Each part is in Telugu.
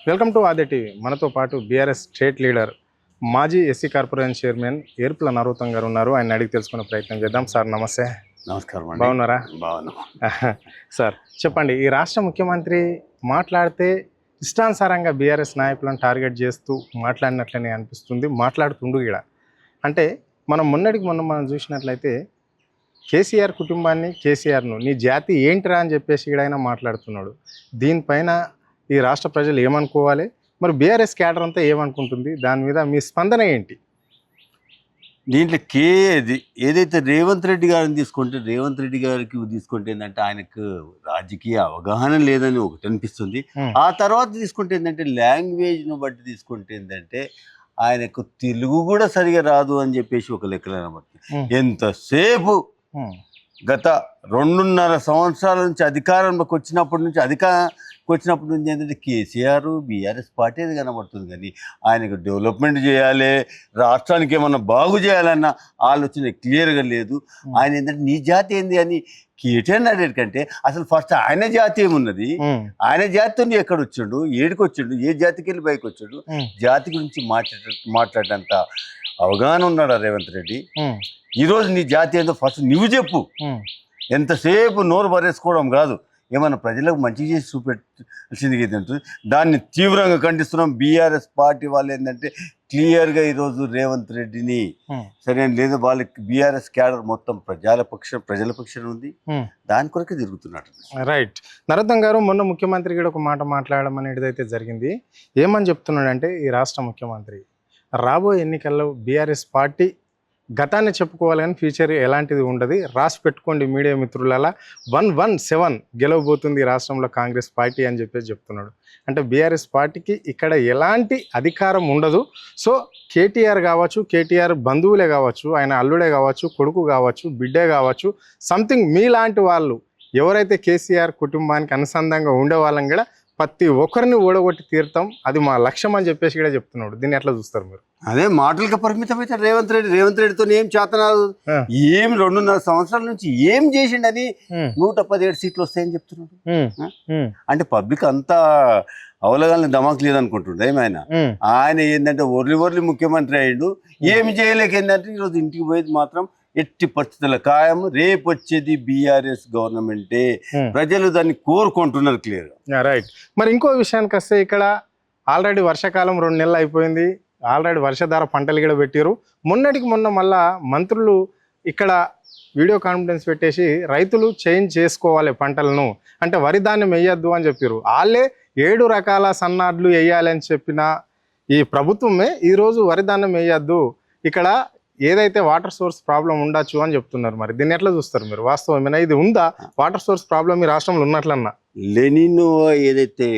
Welcome to Aadya TV. మనతో పాటు బీఆర్ఎస్ స్టేట్ లీడర్ మాజీ SC corporation chairman Erpula Narottam గారు ఉన్నారు. ఆయన అడిగి తెలుసుకునే ప్రయత్నం చేద్దాం. సార్ నమస్తే. నమస్కారం అండి. బాగున్నారా? బాగున్నాం సార్ చెప్పండి, ఈ రాష్ట్ర ముఖ్యమంత్రి మాట్లాడితే ఇష్టానుసారంగా బీఆర్ఎస్ నాయకులను టార్గెట్ చేస్తూ మాట్లాడినట్లనే అనిపిస్తుంది, మాట్లాడుతుండు కూడా. అంటే మనం చూసినట్లయితే కేసీఆర్ కుటుంబాన్ని, కేసీఆర్ను నీ జాతి ఏంటిరా అని చెప్పేసి ఈడైనా మాట్లాడుతున్నాడు. దీనిపైన ఈ రాష్ట్ర ప్రజలు ఏమనుకోవాలి, మరి బీఆర్ఎస్ క్యాడర్ అంతా ఏమనుకుంటుంది, దాని మీద మీ స్పందన ఏంటి? దీంట్లో ఏదైతే రేవంత్ రెడ్డి గారిని తీసుకుంటే, రేవంత్ రెడ్డి గారికి తీసుకుంటే ఏంటంటే ఆయనకు రాజకీయ అవగాహన లేదని ఒకటి అనిపిస్తుంది. ఆ తర్వాత తీసుకుంటే ఏంటంటే లాంగ్వేజ్ను బట్టి తీసుకుంటే ఏంటంటే ఆయనకు తెలుగు కూడా సరిగా రాదు అని చెప్పేసి ఒక లెక్కలు అనబడుతుంది. ఎంతసేపు గత 2.5 సంవత్సరాల నుంచి అధికారంలోకి వచ్చినప్పటి నుంచి ఏంటంటే కేసీఆర్ బీఆర్ఎస్ పార్టీ అది కనబడుతుంది. కానీ ఆయనకు డెవలప్మెంట్ చేయాలి, రాష్ట్రానికి ఏమన్నా బాగు చేయాలన్న ఆలోచన క్లియర్గా లేదు. ఆయన ఏంటంటే నీ జాతి ఏంది అని కేటీఆర్ అడిగాడు కంటే అసలు ఫస్ట్ ఆయన జాతి ఏమున్నది, ఆయన జాతితో ఎక్కడ వచ్చాడు, ఏడికి వచ్చాడు, ఏ జాతికి వెళ్ళి పైకి వచ్చాడు, జాతి గురించి మాట్లాడేంత అవగాహన ఉన్నాడు రేవంత్ రెడ్డి. ఈరోజు నీ జాతి ఏందో ఫస్ట్ నువ్వు చెప్పు. ఎంతసేపు నోరు బరేసుకోవడం కాదు, ఏమన్నా ప్రజలకు మంచి చేసి చూపెట్టాల్సింది ఏంటంటే దాన్ని తీవ్రంగా ఖండిస్తున్నాం. బీఆర్ఎస్ పార్టీ వాళ్ళు ఏంటంటే క్లియర్గా ఈరోజు రేవంత్ రెడ్డిని సరే లేదు, వాళ్ళకి బీఆర్ఎస్ క్యాడర్ మొత్తం ప్రజల పక్షాన ఉంది, దాని కొరకే తిరుగుతున్నట్టు. రైట్. నరోత్తం గారు, మొన్న ముఖ్యమంత్రి కూడా ఒక మాట మాట్లాడడం అనేది అయితే జరిగింది. ఏమని చెప్తున్నాడంటే ఈ రాష్ట్ర ముఖ్యమంత్రి రాబోయే ఎన్నికల్లో బీఆర్ఎస్ పార్టీ గతాన్ని చెప్పుకోవాలి కానీ ఫ్యూచర్ ఎలాంటిది ఉండదు, రాసి పెట్టుకోండి మీడియా మిత్రులలా, 117 గెలవబోతుంది రాష్ట్రంలో కాంగ్రెస్ పార్టీ అని చెప్పేసి చెప్తున్నాడు. అంటే బీఆర్ఎస్ పార్టీకి ఇక్కడ ఎలాంటి అధికారం ఉండదు. సో కేటీఆర్ కావచ్చు, కేటీఆర్ బంధువులే కావచ్చు, ఆయన అల్లుడే కావచ్చు, కొడుకు కావచ్చు, బిడ్డే కావచ్చు, సంథింగ్ మీలాంటి వాళ్ళు ఎవరైతే కేసీఆర్ కుటుంబానికి అనుసంధానంగా ఉండే వాళ్ళని కూడా ప్రతి ఒక్కరిని ఓడగొట్టి తీరుతాం, అది మా లక్ష్యం అని చెప్పేసి కూడా చెప్తున్నాడు. దీన్ని ఎట్లా చూస్తారు మీరు? అదే మాటలకు పరిమితమైతే రేవంత్ రెడ్డితో ఏం చేతనాదు, ఏం 2.5 సంవత్సరాల నుంచి ఏం చేసిండని 117 సీట్లు వస్తాయని చెప్తున్నాడు. అంటే పబ్లిక్ అంతా అవలగాలని దమాకు లేదనుకుంటుండే ఆయన ఏంటంటే ఒర్లి ముఖ్యమంత్రి అయ్యిండు, ఏమి చేయలేక ఏంటంటే ఈరోజు ఇంటికి పోయేది మాత్రం ఎట్టి పరిస్థితుల ఖాయం, రేపు వచ్చేది బీఆర్ఎస్ గవర్నమెంటే, ప్రజలు దాన్ని కోరుకుంటున్నారు క్లియర్. రైట్. మరి ఇంకో విషయానికి వస్తే ఇక్కడ ఆల్రెడీ వర్షాకాలం 2 నెలలు అయిపోయింది, ఆల్రెడీ వర్షధార పంటలు కూడా పెట్టారు. మొన్న మళ్ళా మంత్రులు ఇక్కడ వీడియో కాన్ఫరెన్స్ పెట్టేసి రైతులు చేంజ్ చేసుకోవాలి పంటలను, అంటే వరి ధాన్యం వేయద్దు అని చెప్పారు. వాళ్ళే 7 రకాల సన్నాడ్లు వేయాలని చెప్పిన ఈ ప్రభుత్వమే ఈరోజు వరి ధాన్యం వేయద్దు, ఇక్కడ ఏదైతే వాటర్ సోర్స్ ప్రాబ్లం ఉండొచ్చు అని చెప్తున్నారు. మరి దీన్ని ఎట్లా చూస్తారు మీరు? వాస్తవమేనా, ఇది ఉందా వాటర్ సోర్స్ ప్రాబ్లం ఈ రాష్ట్రంలో ఉన్నట్లన్నా? లెనిన్ ఏదైతే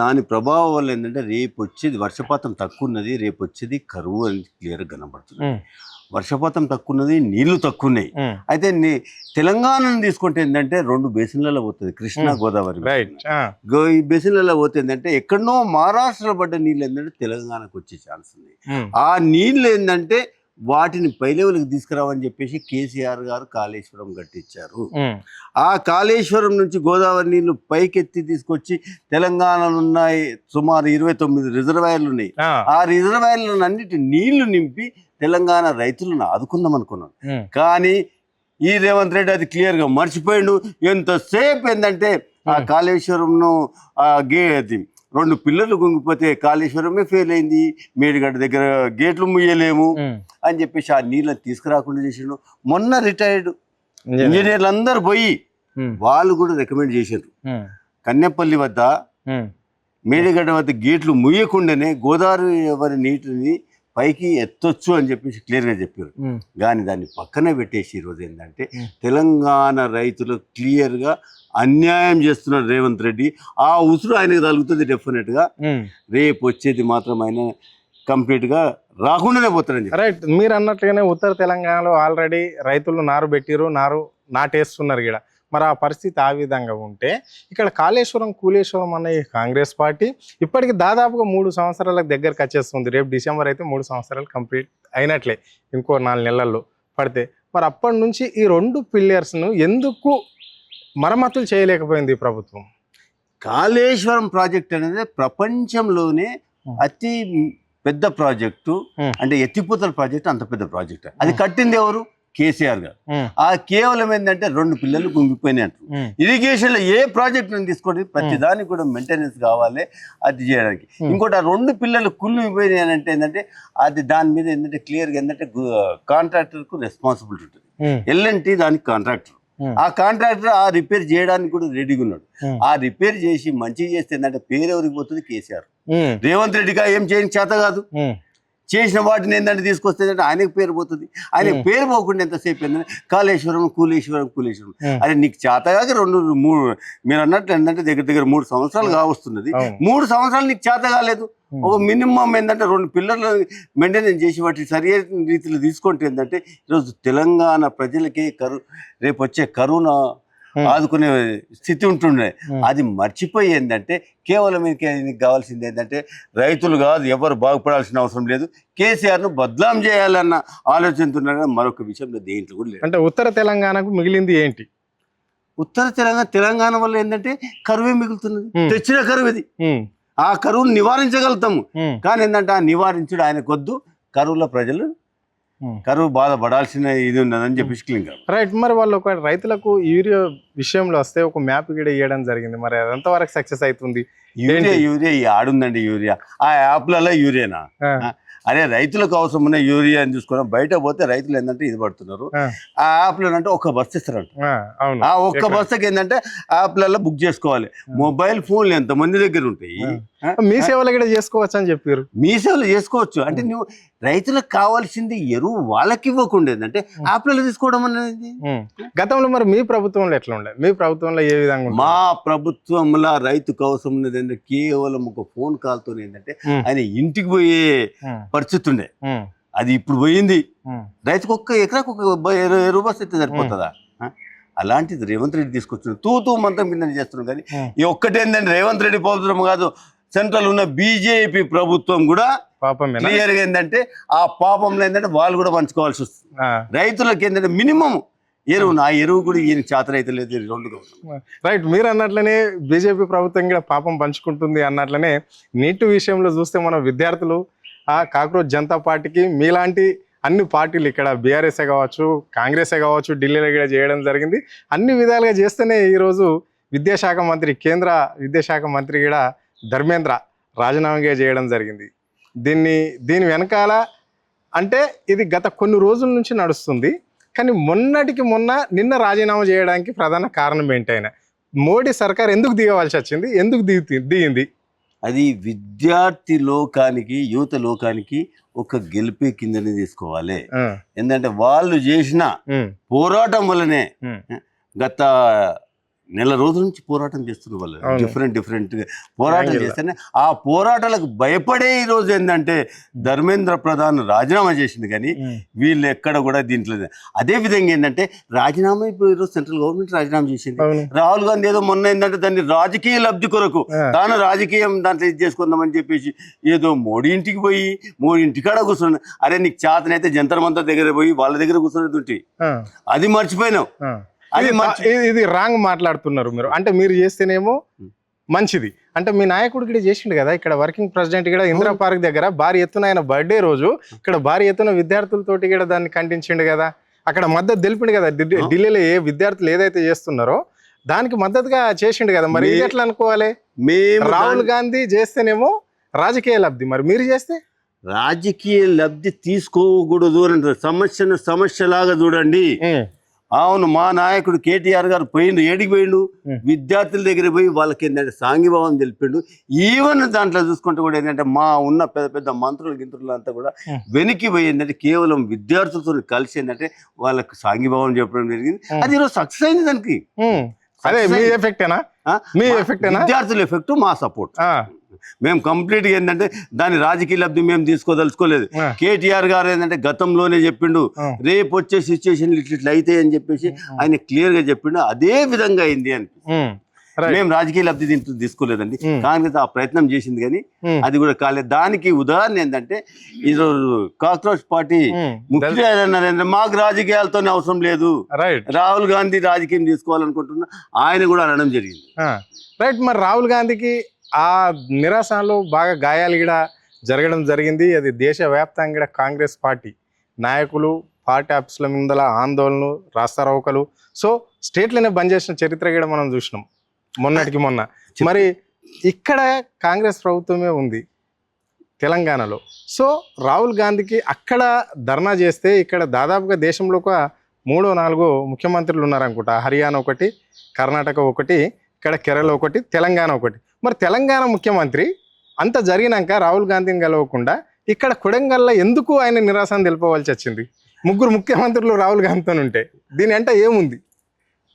దాని ప్రభావం వల్ల ఏంటంటే రేపు వచ్చేది వర్షపాతం తక్కువ ఉన్నది, రేపు వచ్చేది కరువు అని క్లియర్గా కనబడుతుంది. వర్షపాతం తక్కువ ఉన్నది, నీళ్లు తక్కువ ఉన్నాయి. అయితే తెలంగాణను తీసుకుంటే ఏంటంటే 2 బేసిన్లలో పోతుంది, కృష్ణా గోదావరి. ఈ బేసిన్లలో పోతే ఏంటంటే ఎక్కడనో మహారాష్ట్రలో పడ్డ నీళ్ళు ఏంటంటే తెలంగాణకు వచ్చే ఛాన్స్ ఉంది. ఆ నీళ్ళు ఏంటంటే వాటిని పై లెవెల్కి తీసుకురావని చెప్పేసి కేసీఆర్ గారు కాళేశ్వరం కట్టించారు. ఆ కాళేశ్వరం నుంచి గోదావరి నీళ్లు పైకెత్తి తీసుకొచ్చి తెలంగాణలో ఉన్నాయి సుమారు 29 రిజర్వాయర్లు ఉన్నాయి. ఆ రిజర్వాయర్లను అన్నిటి నీళ్లు నింపి తెలంగాణ రైతులను ఆదుకుందాం అనుకున్నాం. కానీ ఈ రేవంత్ రెడ్డి అది క్లియర్గా మర్చిపోయిండు. ఎంతసేపు ఏంటంటే ఆ కాళేశ్వరంను అది 2 పిల్లలు గుంగిపోతే కాళేశ్వరమే ఫెయిల్ అయింది, మేడిగడ్డ దగ్గర గేట్లు ముయ్యలేము అని చెప్పేసి ఆ నీళ్ళని తీసుకురాకుండా చేసిండు. మొన్న రిటైర్డ్ ఇంజనీర్లు అందరు పోయి వాళ్ళు కూడా రికమెండ్ చేశారు, కన్నెపల్లి వద్ద మేడిగడ్డ వద్ద గేట్లు ముయ్యకుండానే గోదావరి నీటిని పైకి ఎత్తొచ్చు అని చెప్పేసి క్లియర్గా చెప్పారు. కానీ దాన్ని పక్కనే పెట్టేసి ఈరోజు ఏంటంటే తెలంగాణ రైతులు క్లియర్గా అన్యాయం చేస్తున్నాడు రేవంత్ రెడ్డి. ఆ ఉసురు ఆయనకు తగులుతుంది డెఫినెట్గా. రేపు వచ్చేది మాత్రం ఆయన కంప్లీట్గా రాకుండానే పోతారని. రైట్. మీరు అన్నట్లుగానే ఉత్తర తెలంగాణలో ఆల్రెడీ రైతులు నారు పెట్టిరు, నాటేస్తున్నారు ఇక్కడ. మరి ఆ పరిస్థితి ఆ విధంగా ఉంటే ఇక్కడ కూలేశ్వరం అనే కాంగ్రెస్ పార్టీ ఇప్పటికి దాదాపుగా 3 సంవత్సరాలకు దగ్గరకు వచ్చేస్తుంది. రేపు డిసెంబర్ అయితే 3 సంవత్సరాలు కంప్లీట్ అయినట్లే, ఇంకో 4 నెలల్లో పడితే. మరి అప్పటి నుంచి ఈ 2 పిల్లర్స్ను ఎందుకు మరమ్మతులు చేయలేకపోయింది ఈ ప్రభుత్వం? కాళేశ్వరం ప్రాజెక్ట్ అనేది ప్రపంచంలోనే అతి పెద్ద ప్రాజెక్టు, అంటే ఎత్తిపోతల ప్రాజెక్టు అంత పెద్ద ప్రాజెక్ట్. అది కట్టింది ఎవరు? కేసీఆర్ గారు. ఆ కేవలం ఏంటంటే 2 పిల్లలు గుంగిపోయినాయి అంటారు. ఇరిగేషన్ లో ఏ ప్రాజెక్ట్ తీసుకోండి, ప్రతి దానికి కూడా మెయింటెనెన్స్ కావాలి అది చేయడానికి. ఇంకోటి ఆ 2 పిల్లలు కుళ్ళిపోయినాయి అని అంటే ఏంటంటే అది దాని మీద ఏంటంటే క్లియర్గా ఏంటంటే కాంట్రాక్టర్ కు రెస్పాన్సిబిలిటీ ఉంటుంది. ఎల్ఎన్టీ దానికి కాంట్రాక్టర్. ఆ కాంట్రాక్టర్ ఆ రిపేర్ చేయడానికి కూడా రెడీగా ఉన్నాడు. ఆ రిపేర్ చేసి మంచిగా చేస్తే ఏంటంటే పేరు ఎవరికి పోతుంది? కేసీఆర్. రేవంత్ రెడ్డిగా ఏం చేయని చేత కాదు. చేసిన వాటిని ఏంటంటే తీసుకొస్తే ఆయనకు పేరు పోతుంది. ఆయనకు పేరు పోకుండా ఎంతసేపు ఏంటంటే కాళేశ్వరం కూలేశ్వరం. అదే నీకు చేతగాక 2-3 మీరు అన్నట్లు ఏంటంటే దగ్గర 3 సంవత్సరాలు కావస్తున్నది. 3 సంవత్సరాలు నీకు చేత కాలేదు. ఒక మినిమం ఏంటంటే 2 పిల్లర్లు మెయింటెనెన్స్ చేసి వాటిని సరైన రీతిలో తీసుకుంటే ఏంటంటే ఈరోజు తెలంగాణ ప్రజలకి రేపు వచ్చే కరోనా ఆదుకునే స్థితి ఉంటుండే. అది మర్చిపోయి ఏంటంటే కేవలం మీకు కావాల్సింది ఏంటంటే రైతులు కాదు, ఎవరు బాగుపడాల్సిన అవసరం లేదు, కేసీఆర్ను బద్నాం చేయాలన్న ఆలోచనతో మరొక విషయంలో దేంట్లో కూడా లేదు. అంటే ఉత్తర తెలంగాణకు మిగిలింది ఏంటి? ఉత్తర తెలంగాణ వల్ల ఏంటంటే కరువే మిగులుతున్నది. తెచ్చిన కరువు ఇది. ఆ కరువును నివారించగలుగుతాము. కానీ ఏంటంటే ఆ నివారించుడు ఆయనకొద్దు. కరువులో ప్రజలు కరువు బాధపడాల్సిన ఇది ఉన్నదని చెప్పేసి రైట్. మరి వాళ్ళు ఒక రైతులకు యూరియా విషయంలో వస్తే ఒక మ్యాప్ కూడా ఇవ్వడం జరిగింది. మరి అదంత వరకు సక్సెస్ అవుతుంది? యూరియా ఆడుందండి. యూరియా ఆ యాప్లలో యూరియానా? అరే రైతులకు అవసరం ఉన్న యూరియా అని చూసుకోవడం. బయట పోతే రైతులు ఏంటంటే ఇది పడుతున్నారు. ఆ యాప్లో అంటే ఒక బస్సు ఇస్తారంట. ఆ ఒక్క బస్సుకి ఏంటంటే యాప్లలో బుక్ చేసుకోవాలి. మొబైల్ ఫోన్లు ఎంతమంది దగ్గర ఉంటాయి? మీ సేవలు కూడా చేసుకోవచ్చు అని చెప్పారు. మీ సేవలు చేసుకోవచ్చు అంటే నువ్వు రైతులకు కావాల్సింది ఎరువు వాళ్ళకి ఇవ్వకుండా ఏంటంటే యాప్లలో తీసుకోవడం అనేది. గతంలో మరి మీ ప్రభుత్వంలో ఎట్లా ఉండే? మీ ప్రభుత్వంలో ఏ విధంగా? మా ప్రభుత్వంలో రైతుకు అవసరం ఉన్నది ఏంటంటే కేవలం ఒక ఫోన్ కాల్తో ఏంటంటే ఆయన ఇంటికి పోయే పరిస్థితి ఉండే. అది ఇప్పుడు పోయింది. రైతుకు ఒక్క ఎకరాకు ఒక 20 రూపాయలు ఇస్తే సరిపోతుందా? అలాంటిది రేవంత్ రెడ్డి తీసుకొచ్చిన తూతూ మంత్రం కింద చేస్తున్నాం. కానీ ఈ ఒక్కటేందంటే రేవంత్ రెడ్డి ప్రభుత్వం కాదు, సెంట్రల్ ఉన్న బీజేపీ ప్రభుత్వం కూడా క్లియర్ గా ఏంటంటే ఆ పాపంలో ఏంటంటే వాళ్ళు కూడా పంచుకోవాల్సి వస్తుంది. రైతులకు ఏంటంటే మినిమం ఎరువు, ఆ ఎరువు కూడా ఈయన చేత రైతు లేదు. 2 రైట్. మీరు అన్నట్లనే బీజేపీ ప్రభుత్వం కూడా పాపం పంచుకుంటుంది అన్నట్లనే నీటి విషయంలో చూస్తే మన విద్యార్థులు ఆ కాక్రోచ్ జనతా పార్టీకి మీలాంటి అన్ని పార్టీలు ఇక్కడ బీఆర్ఎస్ఏ కావచ్చు, కాంగ్రెసే కావచ్చు, ఢిల్లీలో కూడా చేయడం జరిగింది. అన్ని విధాలుగా చేస్తేనే ఈరోజు విద్యాశాఖ మంత్రి, కేంద్ర విద్యాశాఖ మంత్రి కూడా ధర్మేంద్ర రాజీనామా చేయడం జరిగింది. దీని వెనకాల అంటే ఇది గత కొన్ని రోజుల నుంచి నడుస్తుంది. కానీ నిన్న రాజీనామా చేయడానికి ప్రధాన కారణం ఏంటైనా మోడీ సర్కార్ ఎందుకు దిగవలసి వచ్చింది? ఎందుకు దిగింది? అది విద్యార్థి లోకానికి, యువత లోకానికి ఒక గెలిపే కిందనే తీసుకోవాలి. ఎందుకంటే వాళ్ళు చేసిన పోరాటం వల్లనే గత నెల రోజుల నుంచి పోరాటం చేస్తున్నారు. వాళ్ళు డిఫరెంట్ పోరాటం చేస్తేనే ఆ పోరాటాలకు భయపడే ఈ రోజు ఏంటంటే ధర్మేంద్ర ప్రధాన్ రాజీనామా చేసింది. కానీ వీళ్ళు ఎక్కడ కూడా దీంట్లో అదే విధంగా ఏంటంటే రాజీనామా ఈరోజు సెంట్రల్ గవర్నమెంట్ రాజీనామా చేసింది. రాహుల్ గాంధీ ఏదో మొన్న ఏంటంటే దాన్ని రాజకీయ లబ్ధి కొరకు తాను రాజకీయం దాంట్లో ఇది చేసుకుందామని చెప్పేసి ఏదో మోడీ ఇంటికి పోయి మోడీ ఇంటికాడ కూర్చున్నాను. అరే నీకు చేతనైతే జంతర్ మంతర్ దగ్గర పోయి వాళ్ళ దగ్గర కూర్చునేది ఉంటే అది మర్చిపోయినావు. ఇది రాంగ్ మాట్లాడుతున్నారు మీరు. అంటే మీరు చేస్తేనేమో మంచిది అంటే మీ నాయకుడు కూడా చేసిండు కదా. ఇక్కడ వర్కింగ్ ప్రెసిడెంట్ కూడా ఇందిరా పార్క్ దగ్గర భారీ ఎత్తున ఆయన బర్త్డే రోజు ఇక్కడ భారీ ఎత్తున విద్యార్థులతోటి కూడా దాన్ని ఖండించిండు కదా. అక్కడ మద్దతు తెలిపిండు కదా. ఢిల్లీలో ఏ విద్యార్థులు ఏదైతే చేస్తున్నారో దానికి మద్దతుగా చేసిండు కదా. మరి ఇది ఎట్లా అనుకోవాలి? రాహుల్ గాంధీ చేస్తేనేమో రాజకీయ లబ్ధి, మరి మీరు చేస్తే రాజకీయ లబ్ధి తీసుకోకూడదు అని సమస్యలాగా చూడండి. అవును, మా నాయకుడు కేటీఆర్ గారు పోయిండు. ఏడికి పోయిండు? విద్యార్థుల దగ్గర పోయి వాళ్ళకి ఏంటంటే సాంఘీభావం తెలిపిండు. ఈవెన్ దాంట్లో చూసుకుంటే కూడా ఏంటంటే మా ఉన్న పెద్ద మంత్రులు అంతా కూడా వెనక్కి పోయి ఏంటంటే కేవలం విద్యార్థులతో కలిసి ఏంటంటే వాళ్ళకి సాంఘీభావం చెప్పడం జరిగింది. అది ఈరోజు సక్సెస్ అయింది. దానికి విద్యార్థుల ఎఫెక్ట్, మా సపోర్ట్. మేము కంప్లీట్గా ఏంటంటే దాని రాజకీయ లబ్ధి మేము తీసుకోదలుచుకోలేదు. కేటీఆర్ గారు ఏంటంటే గతంలోనే చెప్పిండు రేపు వచ్చే సిచ్యువేషన్ ఇట్లా అయితే అని చెప్పేసి ఆయన క్లియర్ గా చెప్పిండు. అదే విధంగా అయింది అని Right. మేము రాజకీయ లబ్ధి దీంట్లో తీసుకోలేదండి. Hmm. కాంగ్రెస్ ఆ ప్రయత్నం చేసింది కానీ Hmm. అది కూడా కాలేదు. దానికి ఉదాహరణ ఏంటంటే ఈరోజు కాక్రోచ్ పార్టీ ముఖ్య నరేంద్ర మాకు రాజకీయాలతోనే అవసరం లేదు, రైట్ రాహుల్ గాంధీ రాజకీయం తీసుకోవాలనుకుంటున్నా ఆయన కూడా అనడం జరిగింది. రైట్. మరి రాహుల్ గాంధీకి ఆ నిరసనలో బాగా గాయాలు కూడా జరగడం జరిగింది. అది దేశవ్యాప్తంగా కాంగ్రెస్ పార్టీ నాయకులు పార్టీ ఆఫీసుల ముందల ఆందోళనలు, రాస్తారోకలు, సో స్టేట్లోనే బంద్ చేసిన చరిత్ర కూడా మనం చూసినాం మొన్నటికి మొన్న. మరి ఇక్కడ కాంగ్రెస్ ప్రభుత్వమే ఉంది తెలంగాణలో. సో రాహుల్ గాంధీకి అక్కడ ధర్నా చేస్తే ఇక్కడ దాదాపుగా దేశంలో ఒక 3-4 ముఖ్యమంత్రులు ఉన్నారనుకుంటా. హర్యానా ఒకటి, కర్ణాటక ఒకటి, ఇక్కడ కేరళ ఒకటి, తెలంగాణ ఒకటి. మరి తెలంగాణ ముఖ్యమంత్రి అంత జరిగినాక రాహుల్ గాంధీని కలవకుండా ఇక్కడ కొడంగల్లో ఎందుకు ఆయన నిరాశను తెలుపవలసి వచ్చింది? 3 ముఖ్యమంత్రులు రాహుల్ గాంధీతో ఉంటే దీని అంటే ఏముంది?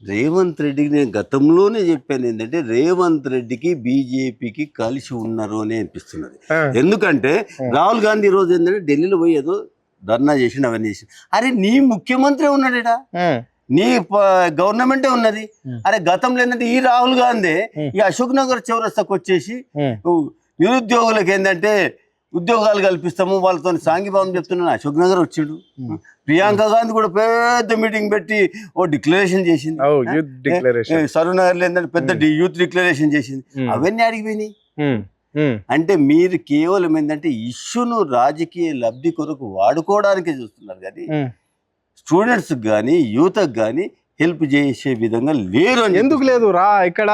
రేవంత్ రెడ్డికి నేను గతంలోనే చెప్పాను ఏంటంటే రేవంత్ రెడ్డికి బీజేపీకి కలిసి ఉన్నారు అని అనిపిస్తున్నది. ఎందుకంటే రాహుల్ గాంధీ ఈ రోజు ఏంటంటే ఢిల్లీలో పోయి ఏదో ధర్నా చేసి అవన్నీ చేసి, అరే నీ ముఖ్యమంత్రి ఉన్నాడా, నీ గవర్నమెంటే ఉన్నది. అరే గతంలో ఏంటంటే ఈ రాహుల్ గాంధీ ఈ అశోక్ నగర్ చౌరస్తాకు వచ్చేసి నిరుద్యోగులకు ఏంటంటే ఉద్యోగాలు కల్పిస్తాము వాళ్ళతో సాంఘీభావం చెప్తున్నాను అశోక్ నగర్ వచ్చిండు. ప్రియాంక గాంధీ కూడా పెద్ద మీటింగ్ పెట్టి ఓ డిక్లరేషన్ చేసింది. సరూర్ నగర్ లో ఏంటంటే పెద్ద యూత్ డిక్లరేషన్ చేసింది. అవన్నీ అడిగిపోయినాయి. అంటే మీరు కేవలం ఏంటంటే ఇష్యూను రాజకీయ లబ్ధి కొరకు వాడుకోవడానికే చూస్తున్నారు కానీ స్టూడెంట్స్ కానీ యూత్కి కానీ హెల్ప్ చేసే విధంగా లేరు. ఎందుకు లేదు రా? ఇక్కడ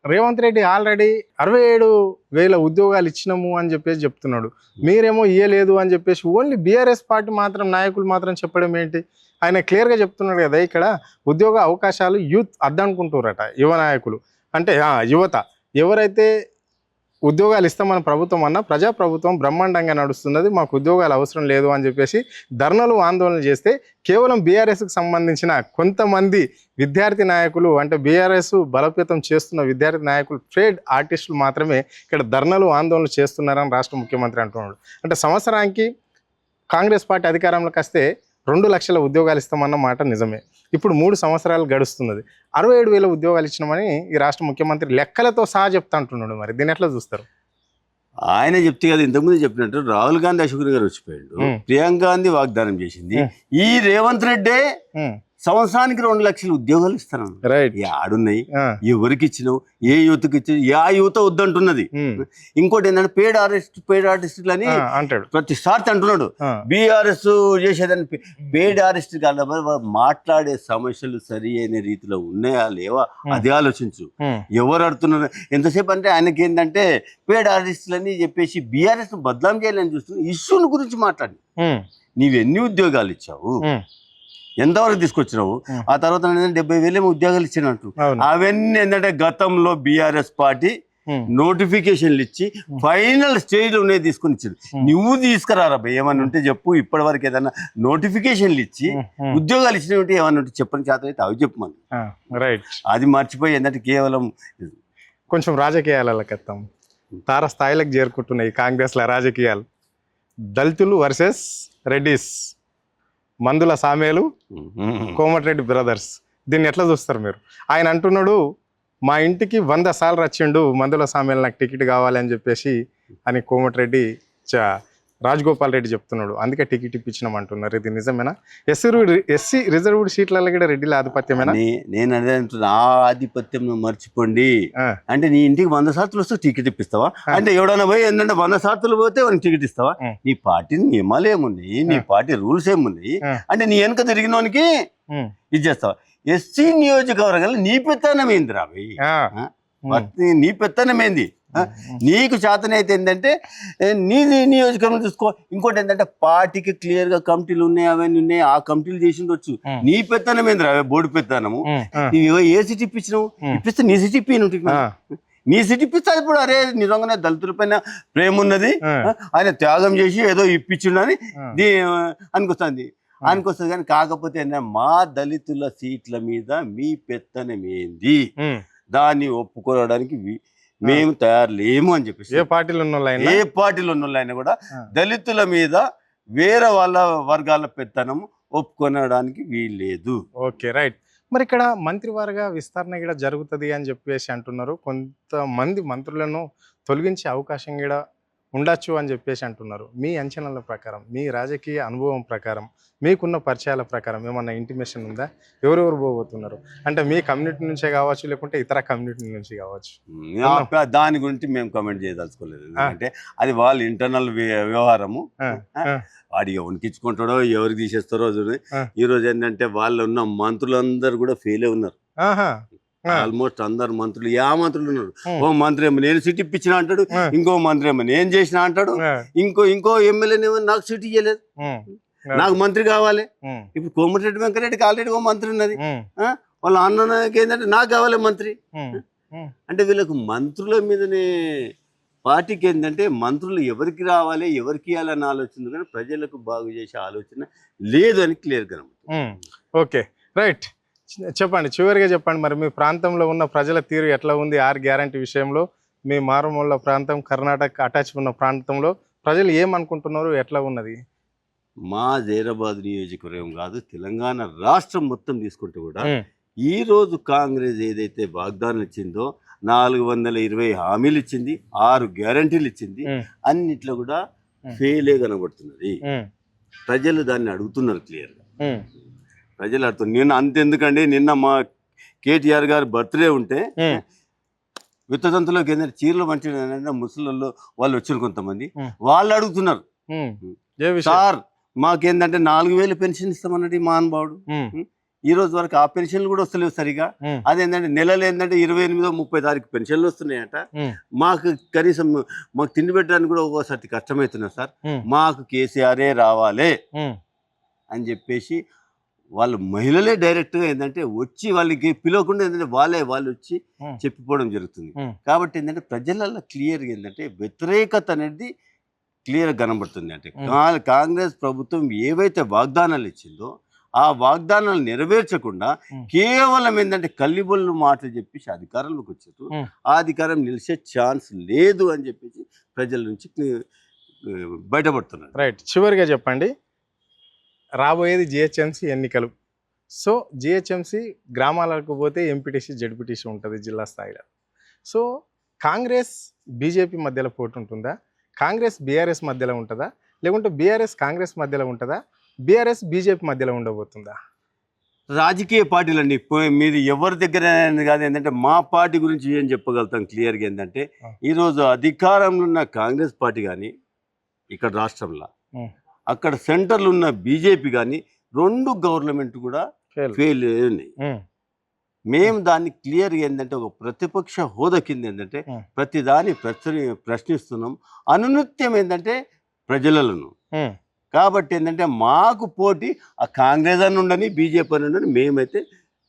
రేవంత్ రెడ్డి ఆల్రెడీ 67,000 ఉద్యోగాలు ఇచ్చినాము అని చెప్పేసి చెప్తున్నాడు. మీరేమో ఇయ్యలేదు అని చెప్పేసి ఓన్లీ బీఆర్ఎస్ పార్టీ మాత్రం నాయకులు మాత్రం చెప్పడం ఏంటి? ఆయన క్లియర్గా చెప్తున్నాడు కదా, ఇక్కడ ఉద్యోగ అవకాశాలు యూత్ అద్దనుకుంటున్నారట యువ నాయకులు. అంటే యువత ఎవరైతే ఉద్యోగాలు ఇస్తామని ప్రభుత్వం అన్న ప్రజాప్రభుత్వం బ్రహ్మాండంగా నడుస్తున్నది, మాకు ఉద్యోగాలు అవసరం లేదు అని చెప్పేసి ధర్నాలు ఆందోళన చేస్తే కేవలం బీఆర్ఎస్కి సంబంధించిన కొంతమంది విద్యార్థి నాయకులు, అంటే బీఆర్ఎస్ బలోపేతం చేస్తున్న విద్యార్థి నాయకులు, ట్రేడ్ ఆర్టిస్టులు మాత్రమే ఇక్కడ ధర్నాలు ఆందోళనలు చేస్తున్నారని రాష్ట్ర ముఖ్యమంత్రి అంటున్నాడు. అంటే సంవత్సరానికి కాంగ్రెస్ పార్టీ అధికారంలోకి వస్తే 2 లక్షల ఉద్యోగాలు ఇస్తామన్న మాట నిజమే. ఇప్పుడు 3 సంవత్సరాలు గడుస్తున్నది, 67,000 ఉద్యోగాలు ఇచ్చినామని ఈ రాష్ట్ర ముఖ్యమంత్రి లెక్కలతో సహా చెప్తా అంటున్నాడు. మరి దీన్ని ఎట్లా చూస్తారు? ఆయన చెప్తే కదా ఇంతకుముందు చెప్పినట్టు రాహుల్ గాంధీ అశోక్ నగర్ వచ్చిపోయాడు, ప్రియాంక గాంధీ వాగ్దానం చేసింది, ఈ రేవంత్ రెడ్డే సంవత్సరానికి 2 లక్షల ఉద్యోగాలు ఇస్తాను. ఆడున్నాయి, ఎవరికి ఇచ్చినావు, ఏ యూత్కి ఇచ్చినావు, ఆ యూత వద్దంటున్నది. ఇంకోటి ఏంటంటే పేడ్ ఆర్టిస్టులు అని అంటాడు ప్రతిసారి అంటున్నాడు. బీఆర్ఎస్ చేసేదాన్ని పేడ్ ఆర్టిస్ట్ కాదు, మాట్లాడే సమస్యలు సరి అయిన రీతిలో ఉన్నాయా లేవా అది ఆలోచించు. ఎవరు అడుతున్నారు ఎంతసేపు అంటే ఆయనకి ఏంటంటే పేడ్ ఆర్టిస్టులు అని చెప్పేసి బీఆర్ఎస్ బదనాం చేయాలని చూస్తున్నా. ఇష్యూల గురించి మాట్లాడి నీవెన్ని ఉద్యోగాలు ఇచ్చావు, ఎంతవరకు తీసుకొచ్చినావు, ఆ తర్వాత 70,000 ఉద్యోగాలు ఇచ్చినట్టు. అవన్నీ ఏంటంటే గతంలో బీఆర్ఎస్ పార్టీ నోటిఫికేషన్లు ఇచ్చి ఫైనల్ స్టేజ్ లో తీసుకుని ఇచ్చింది. నువ్వు తీసుకురారా ఏమన్నా ఉంటే చెప్పు. ఇప్పటి వరకు ఏదన్నా నోటిఫికేషన్లు ఇచ్చి ఉద్యోగాలు ఇచ్చినట్టు ఏమన్నా ఉంటే చెప్పని చేత అయితే అవి చెప్పమని. రైట్. అది మర్చిపోయి ఏంటంటే కేవలం కొంచెం రాజకీయాలకు వస్తాం. తారస్థాయిలకు చేరుకుంటున్నాయి కాంగ్రెస్ల రాజకీయాలు. దళితులు వర్సెస్ రెడ్డిస్, మందుల సామేలు, కోమటిరెడ్డి బ్రదర్స్. దీన్ని ఎట్లా చూస్తారు మీరు? ఆయన అంటున్నాడు మా ఇంటికి 100 సార్లు వచ్చిండు మందుల సామేలు నాకు టికెట్ కావాలి అని చెప్పేసి అని కోమటిరెడ్డి రాజగోపాల్ రెడ్డి చెప్తున్నాడు. అందుకే టికెట్ ఇప్పించినాం అంటున్నారు. ఇది నిజమేనా? ఎస్సీ రిజర్వ్డ్ సీట్లలో కూడా రెడ్డిల ఆధిపత్యమేనా? నేను అదే అంటున్నా, ఆ ఆధిపత్యం నువ్వు మర్చిపోండి. అంటే నీ ఇంటికి 100 సార్లు వస్తే టికెట్ ఇప్పిస్తావా? అంటే ఎవడన్నా పోయి ఏంటంటే 100 సార్లు పోతే వానికి టికెట్ ఇస్తావా? నీ పార్టీ నియమాలు ఏమున్నాయి, నీ పార్టీ రూల్స్ ఏమున్నాయి? అంటే నీ వెనక తిరిగినోనికి ఇది చేస్తావా? ఎస్సీ నియోజకవర్గాలు నీ పెత్తనం ఏంది రావి, నీ పెత్తనం ఏంది? నీకు చేతనైతే ఏంటంటే నీది నియోజకవర్గం చూసుకో. ఇంకోటి ఏంటంటే పార్టీకి క్లియర్ గా కమిటీలు ఉన్నాయి, అవన్నీ ఉన్నాయి, ఆ కమిటీలు చేసిండొచ్చు. నీ పెత్తనం ఏంది రా బోర్డు పెత్తనము? నీవు ఏ సిటీ ఇప్పించినావు? ఇప్పిస్తే నీ సిటీ ఇప్పి, నీ సిటీ ఇప్పిస్తే ఇప్పుడు అరే నిజంగానే దళితుల పైన ప్రేమ ఉన్నది, ఆయన త్యాగం చేసి ఏదో ఇప్పించిండని అనికొస్తుంది కానీ కాకపోతే మా దళితుల సీట్ల మీద మీ పెత్తనం ఏంది, దాన్ని ఒప్పుకోవడానికి మేము తయారు లేము అని చెప్పేసి ఏ పార్టీలో ఉన్న వాళ్ళైనా కూడా దళితుల మీద వేరే వాళ్ళ వర్గాల పెత్తనం ఒప్పుకొనడానికి వీల్లేదు. Okay, right. మరి ఇక్కడ మంత్రివారిగా విస్తరణ కూడా జరుగుతుంది అని చెప్పేసి అంటున్నారు. కొంతమంది మంత్రులను తొలగించే అవకాశం కూడా ఉండొచ్చు అని చెప్పేసి అంటున్నారు. మీ అంచనాల ప్రకారం, మీ రాజకీయ అనుభవం ప్రకారం, మీకున్న పరిచయాల ప్రకారం ఏమన్నా ఇంటిమేషన్ ఉందా? ఎవరెవరు పోబోతున్నారు? అంటే మీ కమ్యూనిటీ నుంచే కావచ్చు, లేకుంటే ఇతర కమ్యూనిటీ నుంచి కావచ్చు. దాని గురించి మేము కమెంట్ చేయదలుచుకోలేదు. ఎందుకంటే అది వాళ్ళ ఇంటర్నల్ వ్యవహారము. వాడు ఎవరికిచ్చుకుంటాడో ఎవరికి తీసేస్తారో చూడండి. ఈ రోజు ఏంటంటే వాళ్ళు ఉన్న మంత్రులందరూ కూడా ఫెయిలే ఉన్నారు. ఆల్మోస్ట్ అందరు మంత్రులు మంత్రులు ఉన్నారు. ఓ మంత్రి ఏమో నేను సీట్ ఇప్పించిన అంటాడు, ఇంకో మంత్రి ఏమో నేను చేసిన అంటాడు, ఇంకో ఎమ్మెల్యేనేమో నాకు సీట్ ఇవ్వలేదు, నాకు మంత్రి కావాలి. ఇప్పుడు కోమటిరెడ్డి వెంకరెడ్డికి ఆల్రెడీ ఓ మంత్రి ఉన్నది. వాళ్ళ అన్నకి ఏంటంటే నాకు కావాలి మంత్రి. అంటే వీళ్ళకు మంత్రుల మీదనే పార్టీకి ఏంటంటే మంత్రులు ఎవరికి రావాలి ఎవరికి ఇవ్వాలని ఆలోచన, కానీ ప్రజలకు బాగు చేసే ఆలోచన లేదు అని క్లియర్ గా. Okay, right. చెప్పండి, చివరిగా చెప్పండి, మరి మీ ప్రాంతంలో ఉన్న ప్రజల తీరు ఎట్లా ఉంది 6 గ్యారంటీ విషయంలో? మీ మారుమూల ప్రాంతం, కర్ణాటక అటాచ్ ఉన్న ప్రాంతంలో ప్రజలు ఏమనుకుంటున్నారు, ఎట్లా ఉన్నది? మా జైరాబాద్ నియోజకవర్గం కాదు, తెలంగాణ రాష్ట్రం మొత్తం తీసుకుంటే కూడా ఈ రోజు కాంగ్రెస్ ఏదైతే వాగ్దానం ఇచ్చిందో 420 హామీలు ఇచ్చింది, 6 గ్యారంటీలు ఇచ్చింది, అన్నిట్లో కూడా ఫెయిలే కనబడుతున్నది. ప్రజలు దాన్ని అడుగుతున్నారు క్లియర్గా. ప్రజలు అడుగుతున్నారు. నిన్న అంతెందుకండి, నిన్న మా కేటీఆర్ గారి బర్త్డే ఉంటే విత్తదంతులోకి ఏంటంటే చీరలు మంచి ముసలిలో వాళ్ళు వచ్చారు కొంతమంది, వాళ్ళు అడుగుతున్నారు, సార్ మాకేందంటే 4000 పెన్షన్ ఇస్తామన్నది మహానుభావుడు. ఈ రోజు వరకు ఆ పెన్షన్లు కూడా వస్తలేవు సరిగా. అదేంటంటే నెలలు ఏంటంటే 28వ 30వ పెన్షన్లు వస్తున్నాయట. మాకు కనీసం మాకు తిండి పెట్టడానికి కూడా ఒక్కోసారి కష్టమవుతున్నా సార్, మాకు కేసీఆరే రావాలే అని చెప్పేసి వాళ్ళు మహిళలే డైరెక్ట్గా ఏంటంటే వచ్చి వాళ్ళకి పిలవకుండా ఏంటంటే వాళ్ళు వచ్చి చెప్పిపోవడం జరుగుతుంది. కాబట్టి ఏంటంటే ప్రజలలో క్లియర్గా ఏంటంటే వ్యతిరేకత అనేది క్లియర్గా కనబడుతుంది. అంటే కాంగ్రెస్ ప్రభుత్వం ఏవైతే వాగ్దానాలు ఇచ్చిందో ఆ వాగ్దానాలు నెరవేర్చకుండా కేవలం ఏంటంటే కల్లిబొల్లు మాటలు చెప్పేసి అధికారంలోకి వచ్చారు. ఆ అధికారం నిలిచే ఛాన్స్ లేదు అని చెప్పేసి ప్రజల నుంచి బయటపడుతున్నారు. రైట్, చివరిగా చెప్పండి, రాబోయేది జిహెచ్ఎంసీ ఎన్నికలు. సో జిహెచ్ఎంసీ గ్రామాలకు పోతే ఎంపీటీసీ జడ్పీటీసీ ఉంటుంది జిల్లా స్థాయిలో. సో కాంగ్రెస్ బీజేపీ మధ్యలో పోటీ ఉంటుందా? కాంగ్రెస్ బీఆర్ఎస్ మధ్యలో ఉంటుందా? లేకుంటే బీఆర్ఎస్ కాంగ్రెస్ మధ్యలో ఉంటుందా? బీఆర్ఎస్ బీజేపీ మధ్యలో ఉండబోతుందా? రాజకీయ పార్టీలన్నీ మీరు ఎవరి దగ్గర కాదు, ఏంటంటే మా పార్టీ గురించి ఏం చెప్పగలుగుతాం క్లియర్గా ఏంటంటే ఈరోజు అధికారంలో ఉన్న కాంగ్రెస్ పార్టీ కానీ ఇక్కడ రాష్ట్రంలో, అక్కడ సెంటర్లో ఉన్న బీజేపీ కానీ 2 గవర్నమెంట్ కూడా ఫెయిల్ ఉన్నాయి. మేము దాన్ని క్లియర్గా ఏంటంటే ఒక ప్రతిపక్ష హోదా కింద ఏంటంటే ప్రతిదాన్ని ప్రశ్నిస్తున్నాం. అనునిత్యం ఏంటంటే ప్రజలను. కాబట్టి ఏంటంటే మాకు పోటీ ఆ కాంగ్రెస్ అని ఉండని బీజేపీ అని ఉండని మేమైతే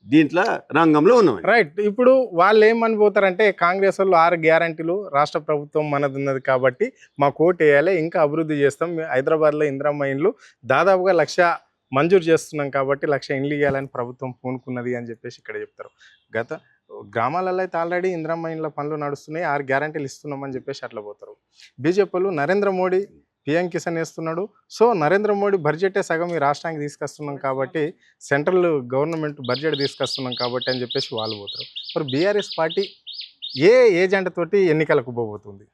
దీంట్లో రంగంలో ఉన్నాం. రైట్, ఇప్పుడు వాళ్ళు ఏమని పోతారంటే కాంగ్రెస్ వాళ్ళు 6 గ్యారంటీలు రాష్ట్ర ప్రభుత్వం మనది ఉన్నది కాబట్టి మాకు ఓటు వేయాలి, ఇంకా అభివృద్ధి చేస్తాం, హైదరాబాద్లో ఇందిరమ్మ ఇండ్లు దాదాపుగా 1,00,000 మంజూరు చేస్తున్నాం కాబట్టి 1,00,000 ఇండ్లు ఇవ్వాలని ప్రభుత్వం పూనుకున్నది అని చెప్పేసి ఇక్కడ చెప్తారు. గత గ్రామాలలో అయితే ఆల్రెడీ ఇందిరమ్మ ఇండ్ల పనులు నడుస్తున్నాయి, 6 గ్యారంటీలు ఇస్తున్నామని చెప్పేసి అట్లా పోతారు. బీజేపీ వాళ్ళు నరేంద్ర మోడీ పిఎం కిసాన్ వేస్తున్నాడు, సో నరేంద్ర మోడీ బడ్జెటే సగం ఈ రాష్ట్రానికి తీసుకొస్తున్నాం కాబట్టి, సెంట్రల్ గవర్నమెంట్ బడ్జెట్ తీసుకొస్తున్నాం కాబట్టి అని చెప్పేసి వాళ్ళు పోతారు. మరి బీఆర్ఎస్ పార్టీ ఏ ఏజెండా తోటి ఎన్నికలకు పోబోతుంది?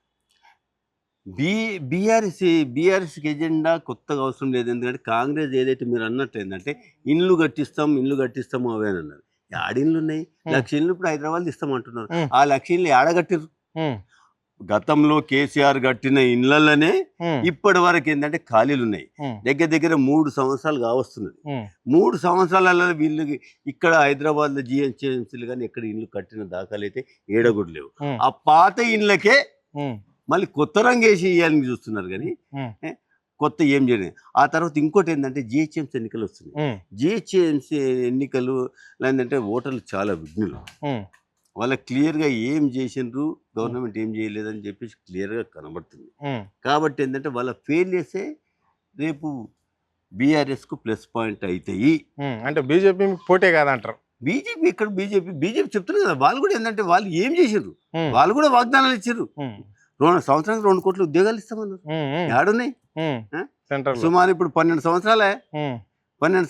బీఆర్ఎస్కి ఎజెండా కొత్తగా అవసరం లేదు. ఎందుకంటే కాంగ్రెస్ ఏదైతే మీరు అన్నట్టు ఏంటంటే ఇల్లు కట్టిస్తాము అవే అని అన్నారు. ఆడిన్లు ఉన్నాయి, 1,00,000 ఇల్లు ఇప్పుడు హైదరాబాద్ ఇస్తామంటున్నారు. ఆ 1,00,000 ఇల్లు ఆడగట్టిరు. గతంలో కేసీఆర్ కట్టిన ఇళ్లలోనే ఇప్పటి వరకు ఏంటంటే ఖాళీలు ఉన్నాయి. దగ్గర 3 సంవత్సరాలు కావస్తున్నది. 3 సంవత్సరాలలో వీళ్ళకి ఇక్కడ హైదరాబాద్ లో జిహెచ్ఎంసీలు కానీ ఎక్కడ ఇల్లు కట్టిన దాఖలు అయితే ఏడగొడ్డు లేవు. ఆ పాత ఇళ్ళకే మళ్ళీ కొత్త రంగు వేసి ఇవ్వాలని చూస్తున్నారు కానీ కొత్త ఏం చేయలేదు. ఆ తర్వాత ఇంకోటి ఏంటంటే జిహెచ్ఎంసీ ఎన్నికలు వస్తున్నాయి. జిహెచ్ఎంసీ ఎన్నికలు ఏంటంటే ఓటర్లు చాలా విఘ్నులు. వాళ్ళకి క్లియర్గా ఏం చేసిండ్రు, గవర్నమెంట్ ఏం చేయలేదని చెప్పేసి క్లియర్గా కనబడుతుంది. కాబట్టి ఏంటంటే వాళ్ళ ఫెయిల్యూర్సే రేపు బీఆర్ఎస్కు ప్లస్ పాయింట్ అవుతాయి. అంటే బీజేపీ పోటే కాదంటారు. బీజేపీ ఇక్కడ బీజేపీ చెప్తున్నారు కదా, వాళ్ళు కూడా ఏంటంటే వాళ్ళు ఏం చేసిండ్రు, వాళ్ళు కూడా వాగ్దానాలు ఇచ్చారు. సంవత్సరానికి 2 కోట్ల ఉద్యోగాలు ఇస్తామన్నారు. ఏడున్నాయి? సుమారు ఇప్పుడు 12 సంవత్సరాలే 12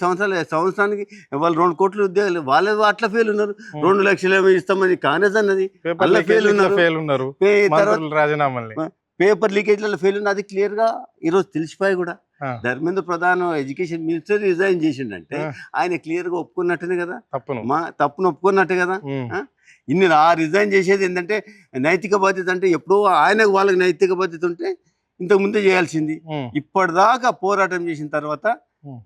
సంవత్సరానికి వాళ్ళు 2 కోట్ల ఉద్యోగాలు వాళ్ళు అట్లా ఫెయిల్ ఉన్నారు. 2 లక్షలు ఇస్తామని కాంగ్రెస్ అన్నది అలా ఫెయిల్ ఉన్నారు. ఫెయిల్ ఉన్నారు, తర్వాత రాజీనామాలు. పేపర్ లీకేజ్లలో ఫెయిల్ ఉంది. అది క్లియర్ గా ఈరోజు తెలిసిపోయి కూడా Dharmendra Pradhan education minister resign చేసిండంటే ఆయన క్లియర్ గా ఒప్పుకున్నట్టునే కదా, తప్పును ఒప్పుకున్నట్టే కదా. ఇన్ని రిజైన్ చేసేది ఏంటంటే నైతిక బాధ్యత. అంటే ఎప్పుడో ఆయనకు వాళ్ళకి నైతిక బాధ్యత ఉంటే ఇంతకు ముందే చేయాల్సింది. ఇప్పటిదాకా పోరాటం చేసిన తర్వాత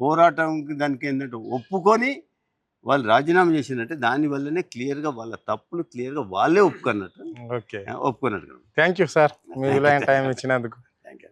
పోరాటం దానికి ఏంటంటే ఒప్పుకొని వాళ్ళు రాజీనామా చేసిందంటే దాని వల్లనే క్లియర్ గా వాళ్ళ తప్పులు క్లియర్ గా వాళ్ళే ఒప్పుకున్నట్టు. ఓకే, ఒప్పుకున్నట్టు. థ్యాంక్ యూ సార్, మీ విలువైన టైం ఇచ్చినందుకు. Thank you.